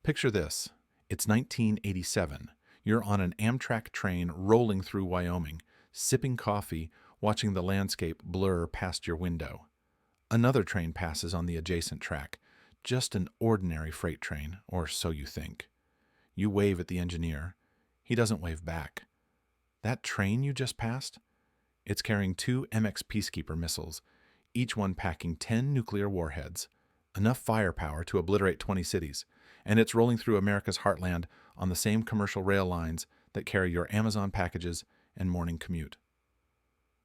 Picture this. It's 1987. You're on an Amtrak train rolling through Wyoming, sipping coffee, watching the landscape blur past your window. Another train passes on the adjacent track, just an ordinary freight train, or so you think. You wave at the engineer. He doesn't wave back. That train you just passed? It's carrying two MX Peacekeeper missiles, each one packing 10 nuclear warheads, enough firepower to obliterate 20 cities, and it's rolling through America's heartland on the same commercial rail lines that carry your Amazon packages and morning commute.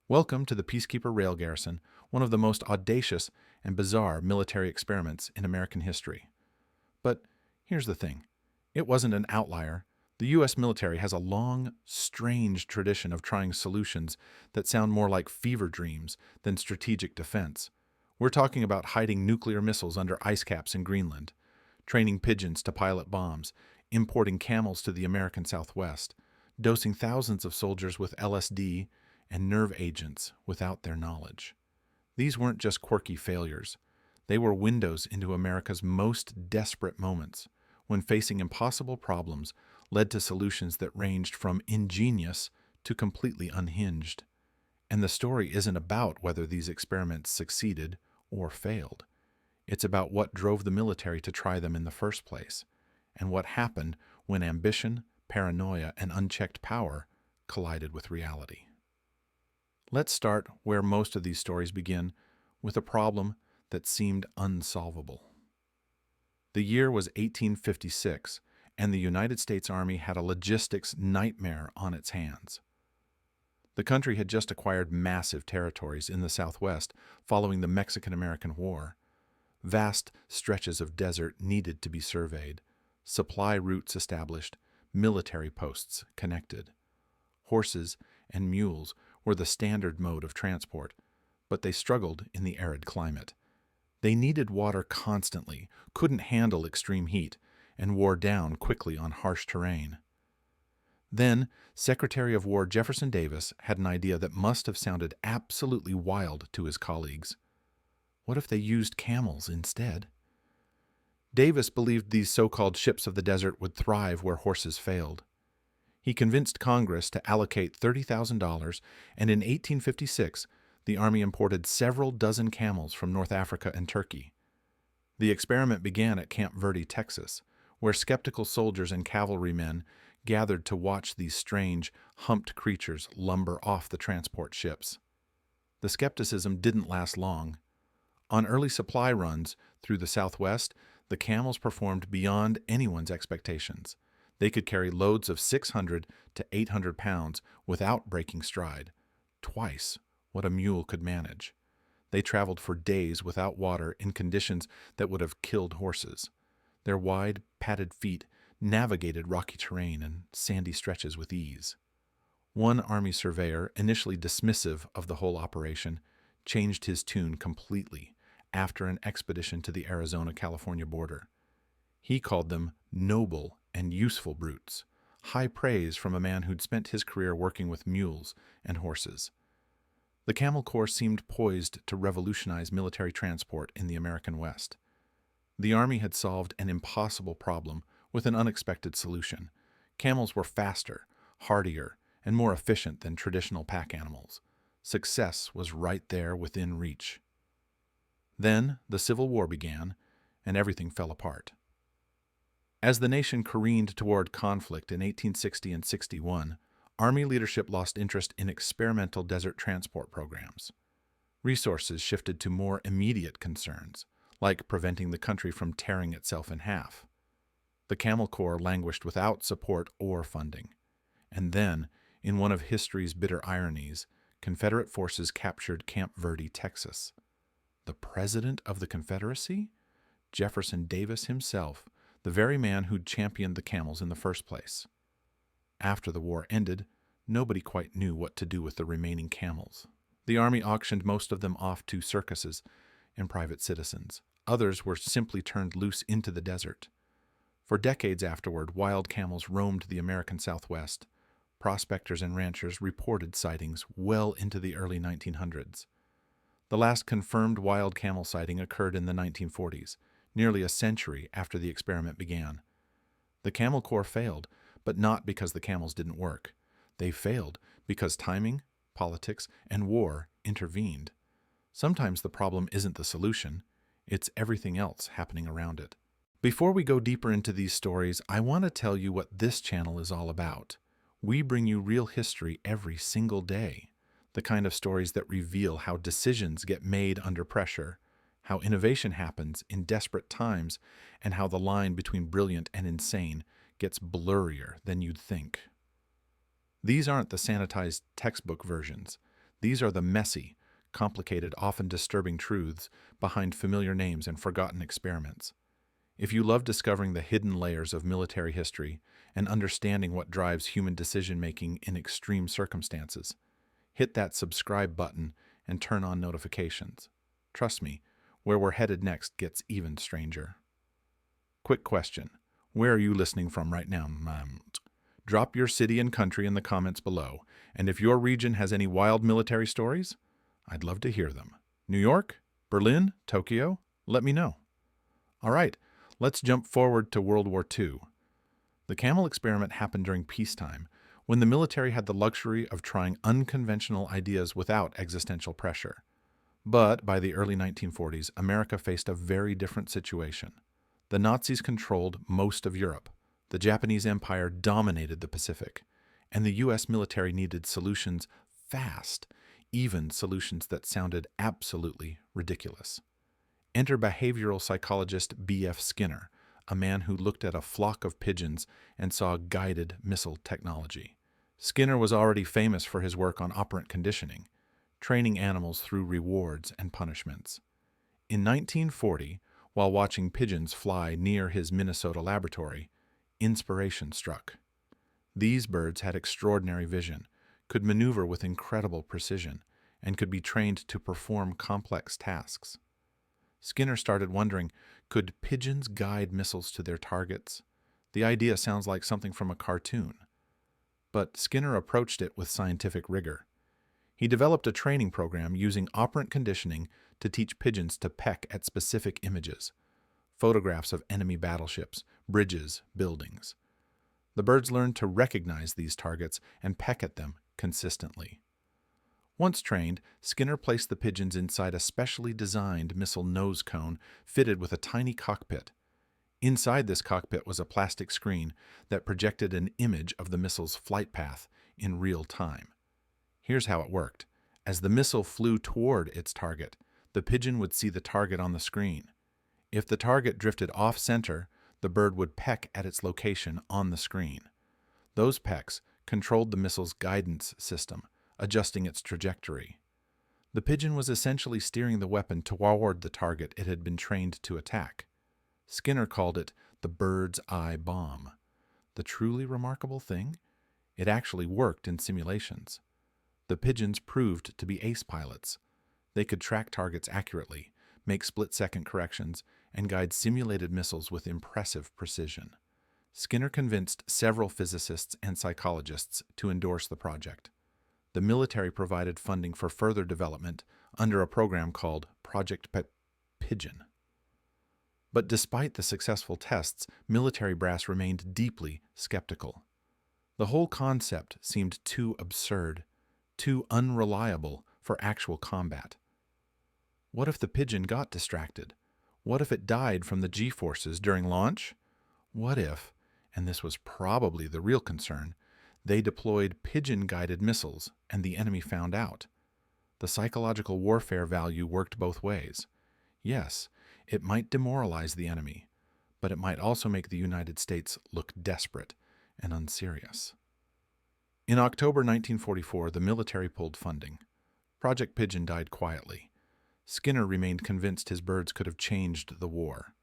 Welcome to the Peacekeeper Rail Garrison, one of the most audacious and bizarre military experiments in American history. But here's the thing. It wasn't an outlier. The U.S. military has a long, strange tradition of trying solutions that sound more like fever dreams than strategic defense. We're talking about hiding nuclear missiles under ice caps in Greenland, training pigeons to pilot bombs, importing camels to the American Southwest, dosing thousands of soldiers with LSD and nerve agents without their knowledge. These weren't just quirky failures. They were windows into America's most desperate moments, when facing impossible problems led to solutions that ranged from ingenious to completely unhinged. And the story isn't about whether these experiments succeeded or failed. It's about what drove the military to try them in the first place, and what happened when ambition, paranoia, and unchecked power collided with reality. Let's start where most of these stories begin, with a problem that seemed unsolvable. The year was 1856, and the United States Army had a logistics nightmare on its hands. The country had just acquired massive territories in the Southwest following the Mexican-American War. Vast stretches of desert needed to be surveyed, supply routes established, military posts connected. Horses and mules were the standard mode of transport, but they struggled in the arid climate. They needed water constantly, couldn't handle extreme heat, and wore down quickly on harsh terrain. Then, Secretary of War Jefferson Davis had an idea that must have sounded absolutely wild to his colleagues. What if they used camels instead? Davis believed these so-called ships of the desert would thrive where horses failed. He convinced Congress to allocate $30,000, and in 1856, the Army imported several dozen camels from North Africa and Turkey. The experiment began at Camp Verde, Texas, where skeptical soldiers and cavalrymen gathered to watch these strange, humped creatures lumber off the transport ships. The skepticism didn't last long. On early supply runs through the Southwest, the camels performed beyond anyone's expectations. They could carry loads of 600 to 800 pounds without breaking stride, twice what a mule could manage. They traveled for days without water in conditions that would have killed horses. Their wide, padded feet navigated rocky terrain and sandy stretches with ease. One Army surveyor, initially dismissive of the whole operation, changed his tune completely after an expedition to the Arizona-California border. He called them noble and useful brutes, high praise from a man who'd spent his career working with mules and horses. The Camel Corps seemed poised to revolutionize military transport in the American West. The Army had solved an impossible problem with an unexpected solution. Camels were faster, hardier, and more efficient than traditional pack animals. Success was right there within reach. Then the Civil War began, and everything fell apart. As the nation careened toward conflict in 1860 and 61, Army leadership lost interest in experimental desert transport programs. Resources shifted to more immediate concerns, like preventing the country from tearing itself in half. The Camel Corps languished without support or funding. And then, in one of history's bitter ironies, Confederate forces captured Camp Verde, Texas. The President of the Confederacy? Jefferson Davis himself, the very man who'd championed the camels in the first place. After the war ended, nobody quite knew what to do with the remaining camels. The Army auctioned most of them off to circuses and private citizens. Others were simply turned loose into the desert. For decades afterward, wild camels roamed the American Southwest. Prospectors and ranchers reported sightings well into the early 1900s. The last confirmed wild camel sighting occurred in the 1940s, nearly a century after the experiment began. The Camel Corps failed, but not because the camels didn't work. They failed because timing, politics, and war intervened. Sometimes the problem isn't the solution, it's everything else happening around it. Before we go deeper into these stories, I want to tell you what this channel is all about. We bring you real history every single day. The kind of stories that reveal how decisions get made under pressure, how innovation happens in desperate times, and how the line between brilliant and insane gets blurrier than you'd think. These aren't the sanitized textbook versions. These are the messy, complicated, often disturbing truths behind familiar names and forgotten experiments. If you love discovering the hidden layers of military history and understanding what drives human decision-making in extreme circumstances, hit that subscribe button and turn on notifications. Trust me, where we're headed next gets even stranger. Quick question. Where are you listening from right now? Drop your city and country in the comments below, and if your region has any wild military stories, I'd love to hear them. New York? Berlin? Tokyo? Let me know. All right, let's jump forward to World War II. The camel experiment happened during peacetime, when the military had the luxury of trying unconventional ideas without existential pressure. But by the early 1940s, America faced a very different situation. The Nazis controlled most of Europe. The Japanese Empire dominated the Pacific, and the U.S. military needed solutions fast, even solutions that sounded absolutely ridiculous. Enter behavioral psychologist B.F. Skinner, a man who looked at a flock of pigeons and saw guided missile technology. Skinner was already famous for his work on operant conditioning, training animals through rewards and punishments. In 1940, while watching pigeons fly near his Minnesota laboratory, inspiration struck. These birds had extraordinary vision, could maneuver with incredible precision, and could be trained to perform complex tasks. Skinner started wondering, could pigeons guide missiles to their targets? The idea sounds like something from a cartoon. But Skinner approached it with scientific rigor. He developed a training program using operant conditioning to teach pigeons to peck at specific images, photographs of enemy battleships, bridges, buildings. The birds learned to recognize these targets and peck at them consistently. Once trained, Skinner placed the pigeons inside a specially designed missile nose cone fitted with a tiny cockpit. Inside this cockpit was a plastic screen that projected an image of the missile's flight path in real time. Here's how it worked. As the missile flew toward its target, the pigeon would see the target on the screen. If the target drifted off-center, the bird would peck at its location on the screen. Those pecks controlled the missile's guidance system, adjusting its trajectory. The pigeon was essentially steering the weapon toward the target it had been trained to attack. Skinner called it the bird's eye bomb. The truly remarkable thing? It actually worked in simulations. The pigeons proved to be ace pilots. They could track targets accurately, make split-second corrections, and guide simulated missiles with impressive precision. Skinner convinced several physicists and psychologists to endorse the project. The military provided funding for further development under a program called Project Pigeon. But despite the successful tests, military brass remained deeply skeptical. The whole concept seemed too absurd, too unreliable for actual combat. What if the pigeon got distracted? What if it died from the G-forces during launch? What if, and this was probably the real concern, they deployed pigeon-guided missiles and the enemy found out? The psychological warfare value worked both ways. Yes, it might demoralize the enemy, but it might also make the United States look desperate and unserious. In October 1944, the military pulled funding. Project Pigeon died quietly. Skinner remained convinced his birds could have changed the war.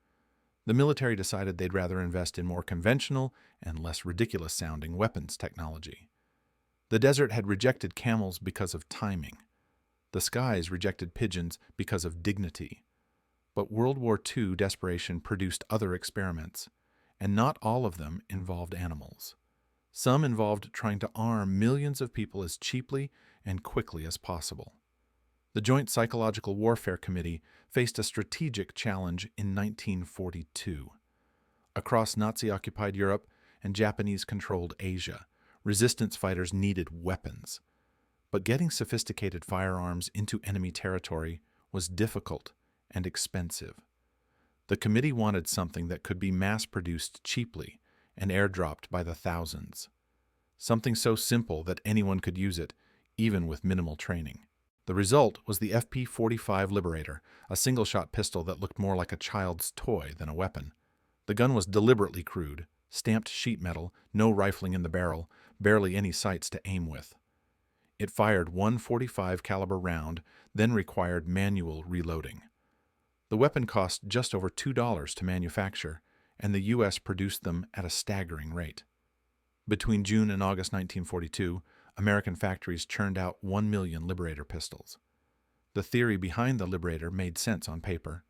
The military decided they'd rather invest in more conventional and less ridiculous-sounding weapons technology. The desert had rejected camels because of timing. The skies rejected pigeons because of dignity. But World War II desperation produced other experiments, and not all of them involved animals. Some involved trying to arm millions of people as cheaply and quickly as possible. The Joint Psychological Warfare Committee faced a strategic challenge in 1942. Across Nazi-occupied Europe and Japanese-controlled Asia, resistance fighters needed weapons. But getting sophisticated firearms into enemy territory was difficult and expensive. The committee wanted something that could be mass-produced cheaply and airdropped by the thousands. Something so simple that anyone could use it, even with minimal training. The result was the FP-45 Liberator, a single-shot pistol that looked more like a child's toy than a weapon. The gun was deliberately crude, stamped sheet metal, no rifling in the barrel, barely any sights to aim with. It fired one .45 caliber round, then required manual reloading. The weapon cost just over $2 to manufacture, and the U.S. produced them at a staggering rate. Between June and August 1942, American factories churned out 1 million Liberator pistols. The theory behind the Liberator made sense on paper.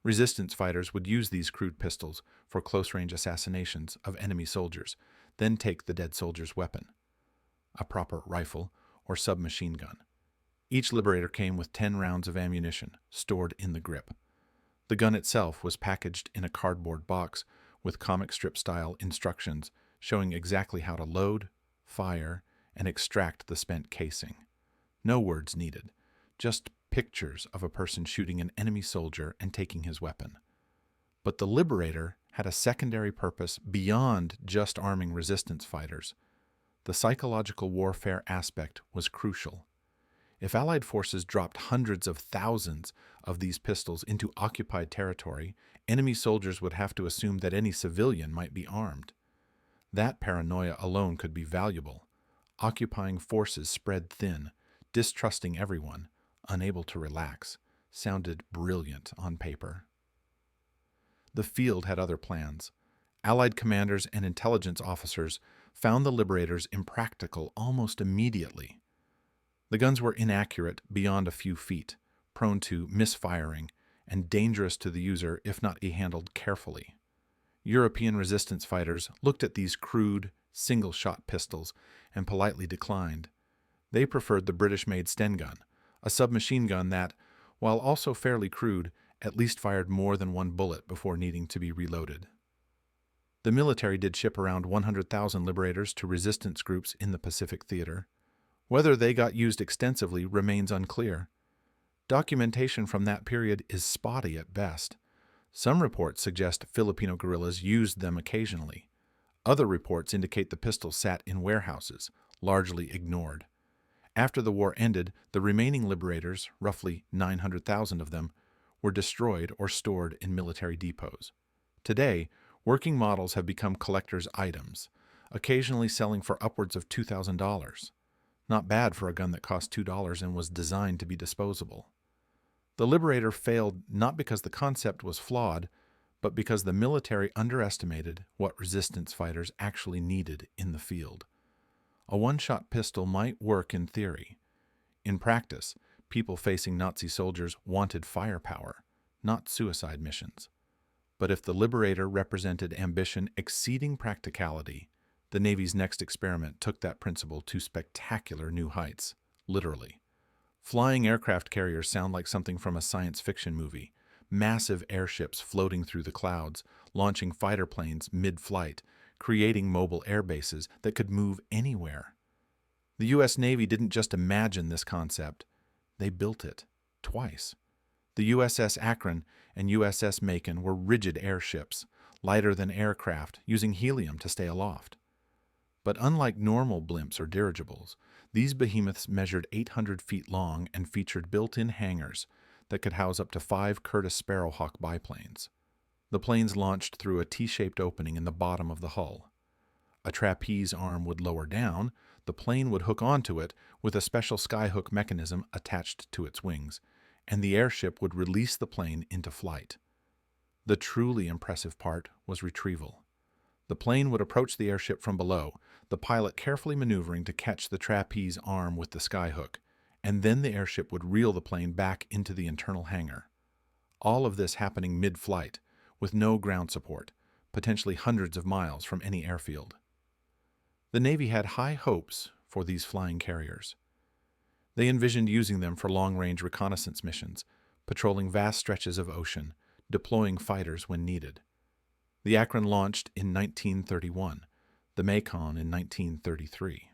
Resistance fighters would use these crude pistols for close-range assassinations of enemy soldiers, then take the dead soldier's weapon, a proper rifle or submachine gun. Each Liberator came with 10 rounds of ammunition stored in the grip. The gun itself was packaged in a cardboard box with comic strip-style instructions showing exactly how to load, fire, and extract the spent casing. No words needed, just pictures of a person shooting an enemy soldier and taking his weapon. But the Liberator had a secondary purpose beyond just arming resistance fighters. The psychological warfare aspect was crucial. If Allied forces dropped hundreds of thousands of these pistols into occupied territory, enemy soldiers would have to assume that any civilian might be armed. That paranoia alone could be valuable. Occupying forces spread thin, distrusting everyone, unable to relax, sounded brilliant on paper. The field had other plans. Allied commanders and intelligence officers found the Liberators impractical almost immediately. The guns were inaccurate beyond a few feet, prone to misfiring, and dangerous to the user if not handled carefully. European resistance fighters looked at these crude, single-shot pistols and politely declined. They preferred the British-made Sten gun, a submachine gun that, while also fairly crude, at least fired more than one bullet before needing to be reloaded. The military did ship around 100,000 Liberators to resistance groups in the Pacific Theater. Whether they got used extensively remains unclear. Documentation from that period is spotty at best. Some reports suggest Filipino guerrillas used them occasionally. Other reports indicate the pistols sat in warehouses, largely ignored. After the war ended, the remaining Liberators, roughly 900,000 of them, were destroyed or stored in military depots. Today, working models have become collector's items, occasionally selling for upwards of $2,000. Not bad for a gun that cost $2 and was designed to be disposable. The Liberator failed not because the concept was flawed, but because the military underestimated what resistance fighters actually needed in the field. A one-shot pistol might work in theory. In practice, people facing Nazi soldiers wanted firepower, not suicide missions. But if the Liberator represented ambition exceeding practicality, the Navy's next experiment took that principle to spectacular new heights, literally. Flying aircraft carriers sound like something from a science fiction movie. Massive airships floating through the clouds, launching fighter planes mid-flight, creating mobile air bases that could move anywhere. The U.S. Navy didn't just imagine this concept, they built it, twice. The USS Akron and USS Macon were rigid airships, lighter than aircraft, using helium to stay aloft. But unlike normal blimps or dirigibles, these behemoths measured 800 feet long and featured built-in hangars that could house up to 5 Curtiss Sparrowhawk biplanes. The planes launched through a T-shaped opening in the bottom of the hull. A trapeze arm would lower down, the plane would hook onto it with a special skyhook mechanism attached to its wings, and the airship would release the plane into flight. The truly impressive part was retrieval. The plane would approach the airship from below, the pilot carefully maneuvering to catch the trapeze arm with the skyhook, and then the airship would reel the plane back into the internal hangar. All of this happening mid-flight, with no ground support, potentially hundreds of miles from any airfield. The Navy had high hopes for these flying carriers. They envisioned using them for long-range reconnaissance missions, patrolling vast stretches of ocean, deploying fighters when needed. The Akron launched in 1931, the Macon in 1933.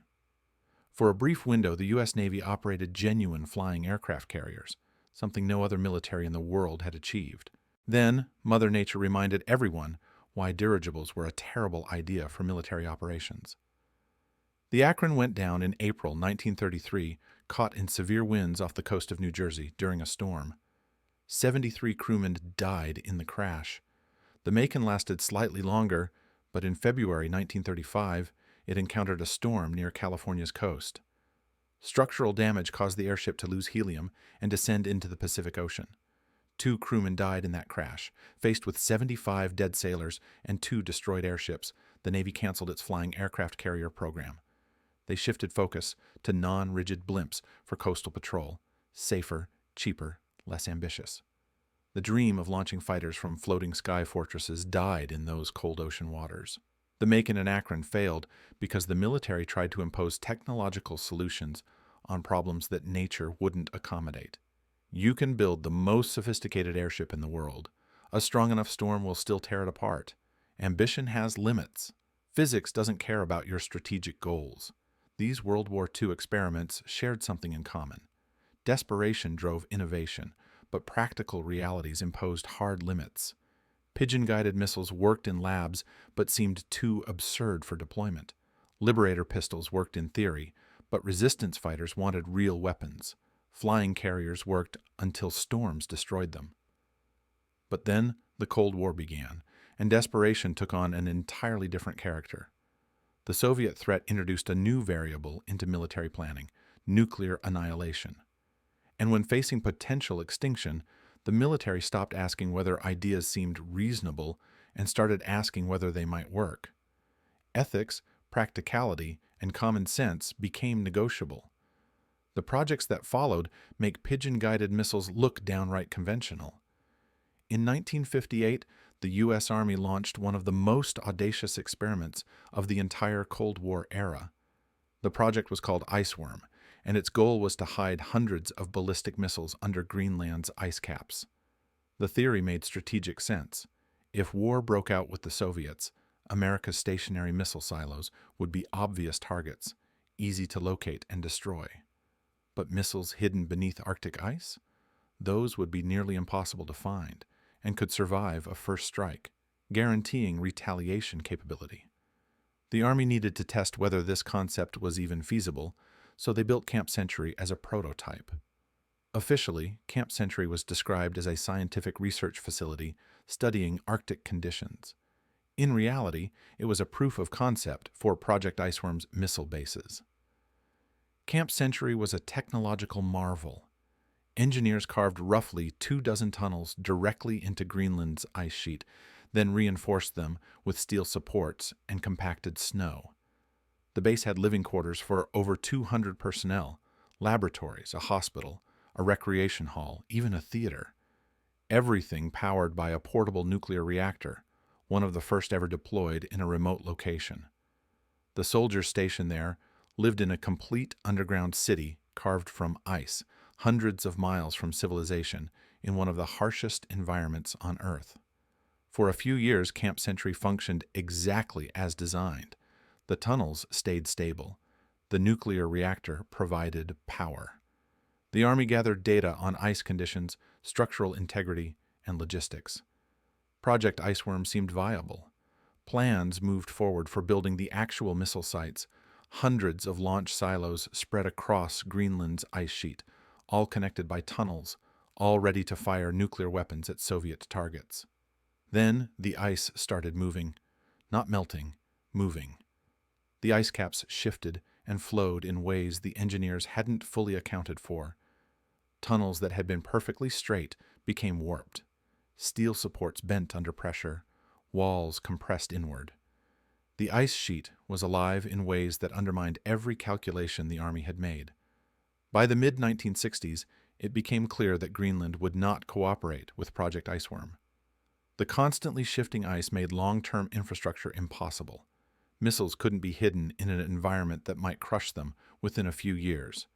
For a brief window, the U.S. Navy operated genuine flying aircraft carriers, something no other military in the world had achieved. Then, Mother Nature reminded everyone why dirigibles were a terrible idea for military operations. The Akron went down in April 1933, caught in severe winds off the coast of New Jersey during a storm. 73 crewmen died in the crash. The Macon lasted slightly longer, but in February 1935, it encountered a storm near California's coast. Structural damage caused the airship to lose helium and descend into the Pacific Ocean. 2 crewmen died in that crash. Faced with 75 dead sailors and 2 destroyed airships, the Navy canceled its flying aircraft carrier program. They shifted focus to non-rigid blimps for coastal patrol, safer, cheaper, less ambitious. The dream of launching fighters from floating sky fortresses died in those cold ocean waters. The Macon and Akron failed because the military tried to impose technological solutions on problems that nature wouldn't accommodate. You can build the most sophisticated airship in the world. A strong enough storm will still tear it apart. Ambition has limits. Physics doesn't care about your strategic goals. These World War II experiments shared something in common. Desperation drove innovation, but practical realities imposed hard limits. Pigeon-guided missiles worked in labs, but seemed too absurd for deployment. Liberator pistols worked in theory, but resistance fighters wanted real weapons. Flying carriers worked until storms destroyed them. But then the Cold War began, and desperation took on an entirely different character. The Soviet threat introduced a new variable into military planning: nuclear annihilation. And when facing potential extinction, the military stopped asking whether ideas seemed reasonable and started asking whether they might work. Ethics, practicality, and common sense became negotiable. The projects that followed make pigeon-guided missiles look downright conventional. In 1958, the U.S. Army launched one of the most audacious experiments of the entire Cold War era. The project was called Iceworm, and its goal was to hide hundreds of ballistic missiles under Greenland's ice caps. The theory made strategic sense. If war broke out with the Soviets, America's stationary missile silos would be obvious targets, easy to locate and destroy. But missiles hidden beneath Arctic ice? Those would be nearly impossible to find, and could survive a first strike, guaranteeing retaliation capability. The Army needed to test whether this concept was even feasible, so they built Camp Century as a prototype. Officially, Camp Century was described as a scientific research facility studying Arctic conditions. In reality, it was a proof of concept for Project Iceworm's missile bases. Camp Century was a technological marvel. Engineers carved roughly 24 tunnels directly into Greenland's ice sheet, then reinforced them with steel supports and compacted snow. The base had living quarters for over 200 personnel, laboratories, a hospital, a recreation hall, even a theater. Everything powered by a portable nuclear reactor, one of the first ever deployed in a remote location. The soldiers stationed there lived in a complete underground city carved from ice, hundreds of miles from civilization, in one of the harshest environments on Earth. For a few years, Camp Century functioned exactly as designed. The tunnels stayed stable. The nuclear reactor provided power. The Army gathered data on ice conditions, structural integrity, and logistics. Project Iceworm seemed viable. Plans moved forward for building the actual missile sites, hundreds of launch silos spread across Greenland's ice sheet, all connected by tunnels, all ready to fire nuclear weapons at Soviet targets. Then the ice started moving, not melting, moving. The ice caps shifted and flowed in ways the engineers hadn't fully accounted for. Tunnels that had been perfectly straight became warped. Steel supports bent under pressure, walls compressed inward. The ice sheet was alive in ways that undermined every calculation the Army had made. By the mid-1960s, it became clear that Greenland would not cooperate with Project Iceworm. The constantly shifting ice made long-term infrastructure impossible. Missiles couldn't be hidden in an environment that might crush them within a few years.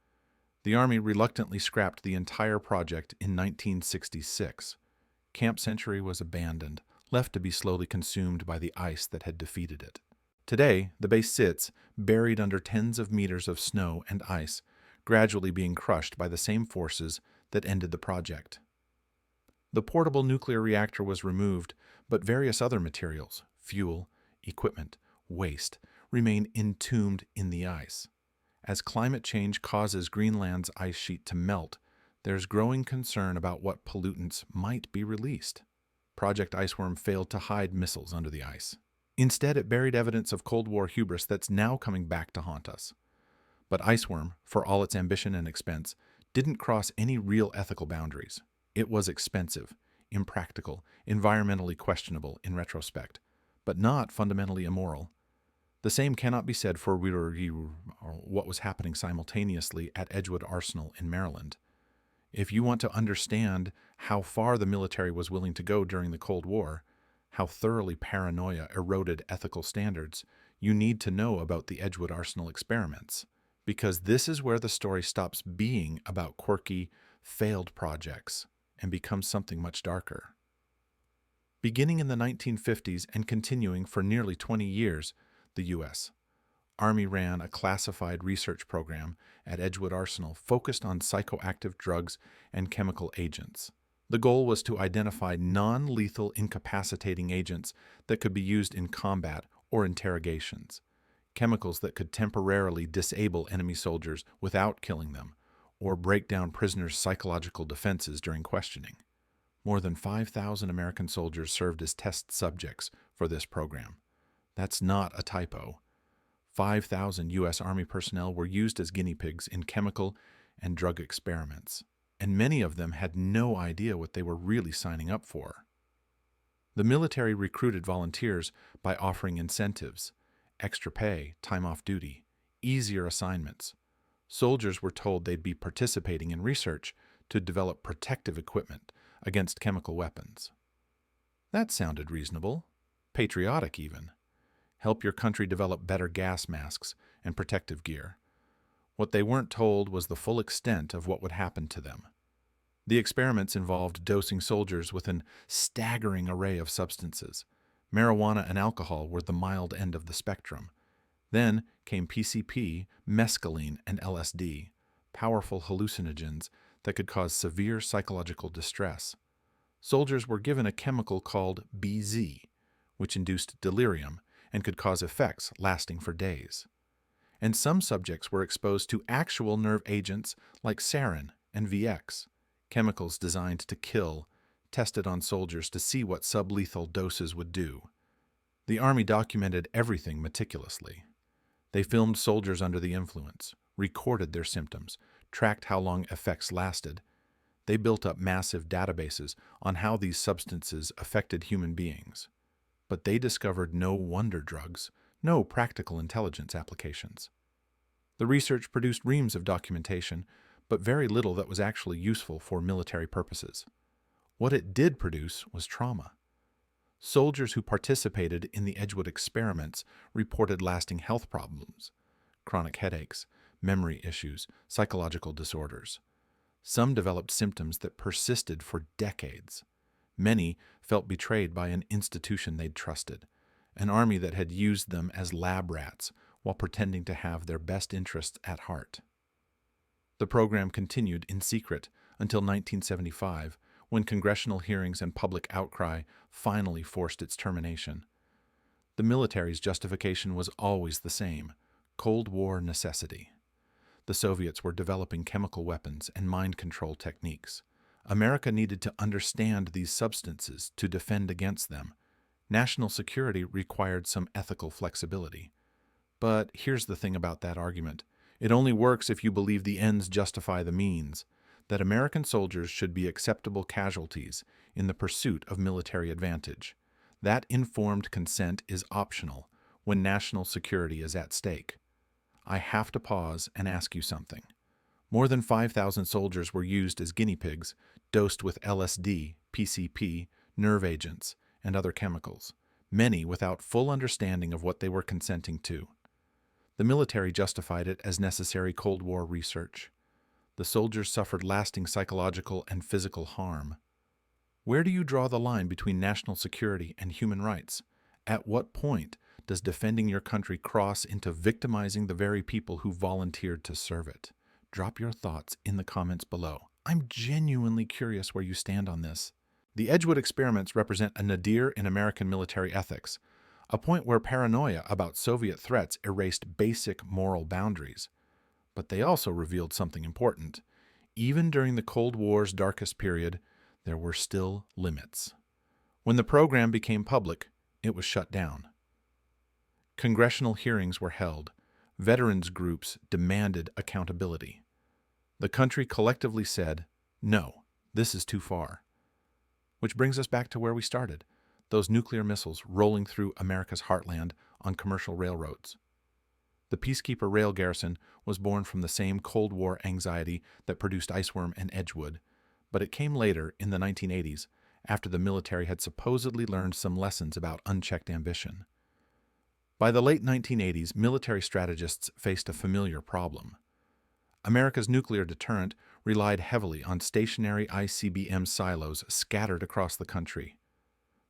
The Army reluctantly scrapped the entire project in 1966. Camp Century was abandoned, left to be slowly consumed by the ice that had defeated it. Today, the base sits buried under tens of meters of snow and ice, gradually being crushed by the same forces that ended the project. The portable nuclear reactor was removed, but various other materials, fuel, equipment, waste, remain entombed in the ice. As climate change causes Greenland's ice sheet to melt, there's growing concern about what pollutants might be released. Project Iceworm failed to hide missiles under the ice. Instead, it buried evidence of Cold War hubris that's now coming back to haunt us. But Iceworm, for all its ambition and expense, didn't cross any real ethical boundaries. It was expensive, impractical, environmentally questionable in retrospect, but not fundamentally immoral. The same cannot be said for what was happening simultaneously at Edgewood Arsenal in Maryland. If you want to understand how far the military was willing to go during the Cold War, how thoroughly paranoia eroded ethical standards, you need to know about the Edgewood Arsenal experiments, because this is where the story stops being about quirky, failed projects and becomes something much darker. Beginning in the 1950s and continuing for nearly 20 years, the U.S. Army ran a classified research program at Edgewood Arsenal focused on psychoactive drugs and chemical agents. The goal was to identify non-lethal incapacitating agents that could be used in combat or interrogations, chemicals that could temporarily disable enemy soldiers without killing them, or break down prisoners' psychological defenses during questioning. More than 5,000 American soldiers served as test subjects for this program. That's not a typo. 5,000 U.S. Army personnel were used as guinea pigs in chemical and drug experiments, and many of them had no idea what they were really signing up for. The military recruited volunteers by offering incentives, extra pay, time off duty, easier assignments. Soldiers were told they'd be participating in research to develop protective equipment against chemical weapons. That sounded reasonable, patriotic even. Help your country develop better gas masks and protective gear. What they weren't told was the full extent of what would happen to them. The experiments involved dosing soldiers with an staggering array of substances. Marijuana and alcohol were the mild end of the spectrum. Then came PCP, mescaline, and LSD, powerful hallucinogens that could cause severe psychological distress. Soldiers were given a chemical called BZ, which induced delirium and could cause effects lasting for days. And some subjects were exposed to actual nerve agents like sarin and VX, chemicals designed to kill, tested on soldiers to see what sublethal doses would do. The Army documented everything meticulously. They filmed soldiers under the influence, recorded their symptoms, tracked how long effects lasted. They built up massive databases on how these substances affected human beings. But they discovered no wonder drugs, no practical intelligence applications. The research produced reams of documentation, but very little that was actually useful for military purposes. What it did produce was trauma. Soldiers who participated in the Edgewood experiments reported lasting health problems, chronic headaches, memory issues, psychological disorders. Some developed symptoms that persisted for decades. Many felt betrayed by an institution they'd trusted, an army that had used them as lab rats while pretending to have their best interests at heart. The program continued in secret until 1975, when congressional hearings and public outcry finally forced its termination. The military's justification was always the same: Cold War necessity. The Soviets were developing chemical weapons and mind control techniques. America needed to understand these substances to defend against them. National security required some ethical flexibility. But here's the thing about that argument. It only works if you believe the ends justify the means, that American soldiers should be acceptable casualties in the pursuit of military advantage. That informed consent is optional when national security is at stake. I have to pause and ask you something. More than 5,000 soldiers were used as guinea pigs, dosed with LSD, PCP, nerve agents, and other chemicals, many without full understanding of what they were consenting to. The military justified it as necessary Cold War research. The soldiers suffered lasting psychological and physical harm. Where do you draw the line between national security and human rights? At what point does defending your country cross into victimizing the very people who volunteered to serve it? Drop your thoughts in the comments below. I'm genuinely curious where you stand on this. The Edgewood experiments represent a nadir in American military ethics, a point where paranoia about Soviet threats erased basic moral boundaries. But they also revealed something important. Even during the Cold War's darkest period, there were still limits. When the program became public, it was shut down. Congressional hearings were held. Veterans groups demanded accountability. The country collectively said, "No, this is too far." Which brings us back to where we started, those nuclear missiles rolling through America's heartland on commercial railroads. The Peacekeeper Rail Garrison was born from the same Cold War anxiety that produced Iceworm and Edgewood, but it came later, in the 1980s, after the military had supposedly learned some lessons about unchecked ambition. By the late 1980s, military strategists faced a familiar problem. America's nuclear deterrent relied heavily on stationary ICBM silos scattered across the country.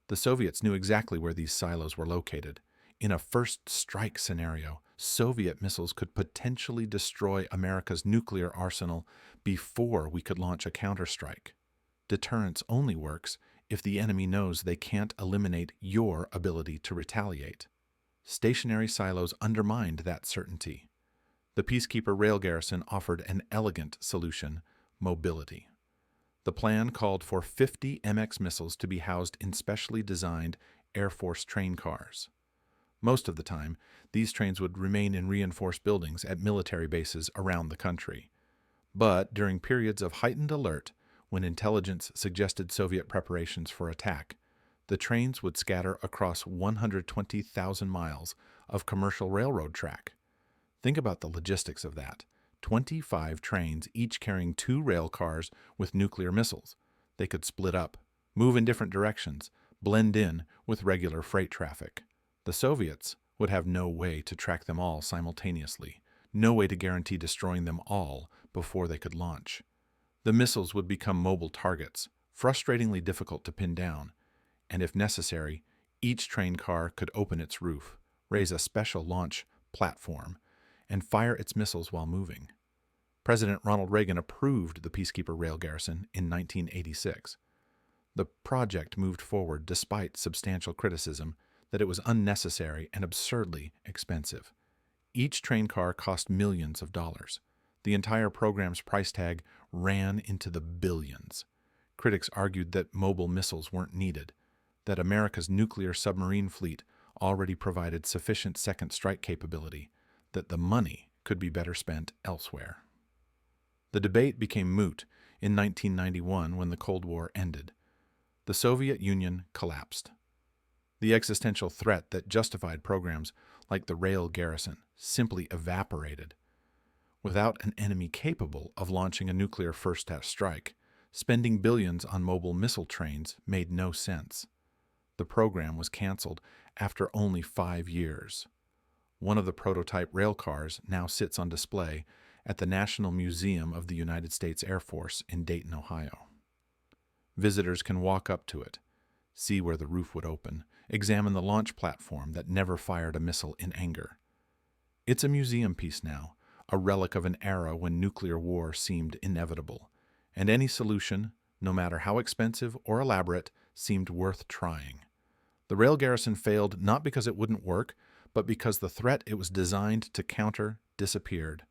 The Soviets knew exactly where these silos were located. In a first strike scenario, Soviet missiles could potentially destroy America's nuclear arsenal before we could launch a counterstrike. Deterrence only works if the enemy knows they can't eliminate your ability to retaliate. Stationary silos undermined that certainty. The Peacekeeper Rail Garrison offered an elegant solution: mobility. The plan called for 50 MX missiles to be housed in specially designed Air Force train cars. Most of the time, these trains would remain in reinforced buildings at military bases around the country. But during periods of heightened alert, when intelligence suggested Soviet preparations for attack, the trains would scatter across 120,000 miles of commercial railroad track. Think about the logistics of that. 25 trains, each carrying 2 rail cars with nuclear missiles. They could split up, move in different directions, blend in with regular freight traffic. The Soviets would have no way to track them all simultaneously, no way to guarantee destroying them all before they could launch. The missiles would become mobile targets, frustratingly difficult to pin down, and if necessary, each train car could open its roof, raise a special launch platform, and fire its missiles while moving. President Ronald Reagan approved the Peacekeeper Rail Garrison in 1986. The project moved forward despite substantial criticism that it was unnecessary and absurdly expensive. Each train car cost millions of dollars. The entire program's price tag ran into the billions. Critics argued that mobile missiles weren't needed, that America's nuclear submarine fleet already provided sufficient second strike capability, that the money could be better spent elsewhere. The debate became moot in 1991 when the Cold War ended. The Soviet Union collapsed. The existential threat that justified programs like the rail garrison simply evaporated. Without an enemy capable of launching a nuclear first strike, spending billions on mobile missile trains made no sense. The program was canceled after only 5 years. One of the prototype rail cars now sits on display at the National Museum of the United States Air Force in Dayton, Ohio. Visitors can walk up to it, see where the roof would open, examine the launch platform that never fired a missile in anger. It's a museum piece now, a relic of an era when nuclear war seemed inevitable, and any solution, no matter how expensive or elaborate, seemed worth trying. The rail garrison failed not because it wouldn't work, but because the threat it was designed to counter disappeared.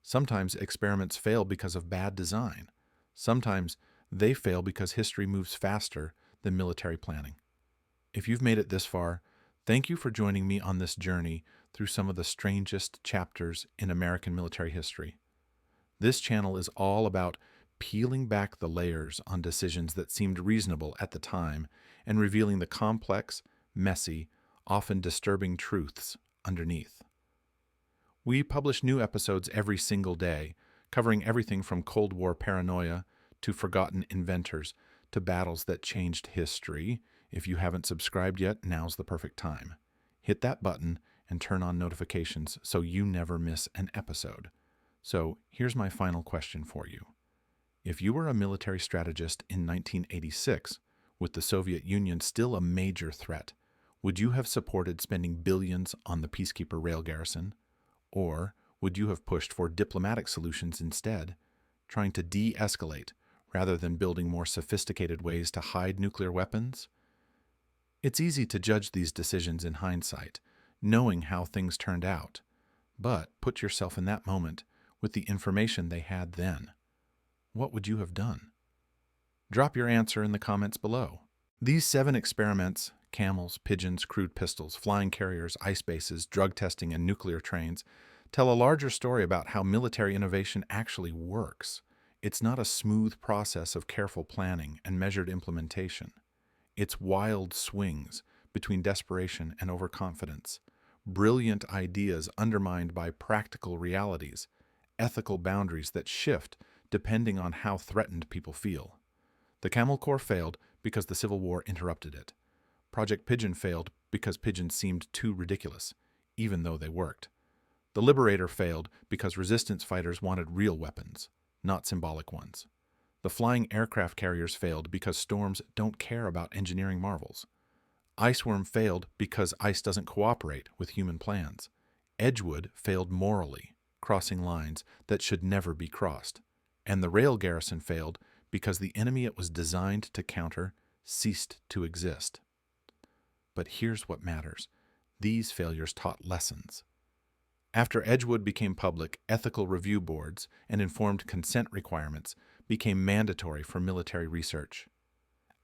Sometimes experiments fail because of bad design. Sometimes they fail because history moves faster than military planning. If you've made it this far, thank you for joining me on this journey through some of the strangest chapters in American military history. This channel is all about peeling back the layers on decisions that seemed reasonable at the time and revealing the complex, messy, often disturbing truths underneath. We publish new episodes every single day, covering everything from Cold War paranoia to forgotten inventors to battles that changed history. If you haven't subscribed yet, now's the perfect time. Hit that button and turn on notifications so you never miss an episode. So here's my final question for you. If you were a military strategist in 1986, With the Soviet Union still a major threat, would you have supported spending billions on the peacekeeper rail garrison? Or would you have pushed for diplomatic solutions instead, trying to de-escalate rather than building more sophisticated ways to hide nuclear weapons? It's easy to judge these decisions in hindsight, knowing how things turned out. But put yourself in that moment with the information they had then. What would you have done? Drop your answer in the comments below. These 7 experiments, camels, pigeons, crude pistols, flying carriers, ice bases, drug testing, and nuclear trains, tell a larger story about how military innovation actually works. It's not a smooth process of careful planning and measured implementation. It's wild swings between desperation and overconfidence, brilliant ideas undermined by practical realities, ethical boundaries that shift depending on how threatened people feel. The Camel Corps failed because the Civil War interrupted it. Project Pigeon failed because pigeons seemed too ridiculous, even though they worked. The Liberator failed because resistance fighters wanted real weapons, not symbolic ones. The flying aircraft carriers failed because storms don't care about engineering marvels. Iceworm failed because ice doesn't cooperate with human plans. Edgewood failed morally, crossing lines that should never be crossed. And the rail garrison failed because the enemy it was designed to counter ceased to exist. But here's what matters. These failures taught lessons. After Edgewood became public, ethical review boards and informed consent requirements became mandatory for military research.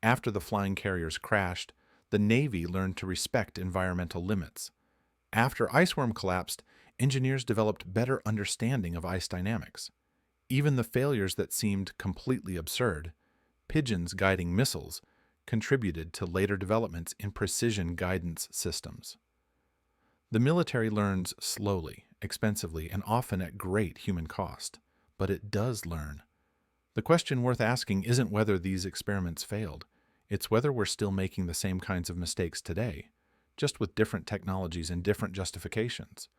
After the flying carriers crashed, the Navy learned to respect environmental limits. After Iceworm collapsed, engineers developed better understanding of ice dynamics. Even the failures that seemed completely absurd, pigeons guiding missiles, contributed to later developments in precision guidance systems. The military learns slowly, expensively, and often at great human cost, but it does learn. The question worth asking isn't whether these experiments failed, it's whether we're still making the same kinds of mistakes today, just with different technologies and different justifications.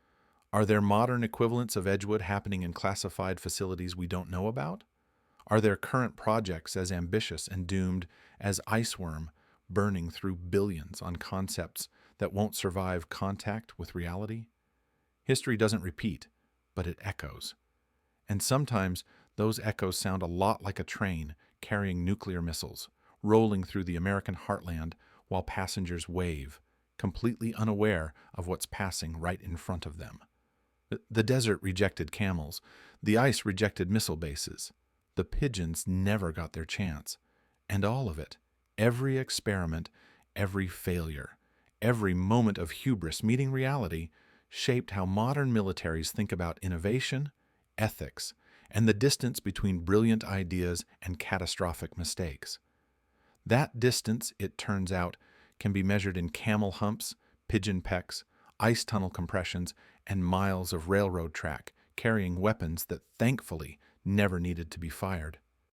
Are there modern equivalents of Edgewood happening in classified facilities we don't know about? Are there current projects as ambitious and doomed as Iceworm, burning through billions on concepts that won't survive contact with reality? History doesn't repeat, but it echoes. And sometimes those echoes sound a lot like a train carrying nuclear missiles, rolling through the American heartland while passengers wave, completely unaware of what's passing right in front of them. The desert rejected camels. The ice rejected missile bases. The pigeons never got their chance. And all of it, every experiment, every failure, every moment of hubris meeting reality, shaped how modern militaries think about innovation, ethics, and the distance between brilliant ideas and catastrophic mistakes. That distance, it turns out, can be measured in camel humps, pigeon pecks, ice tunnel compressions, and miles of railroad track carrying weapons that thankfully never needed to be fired.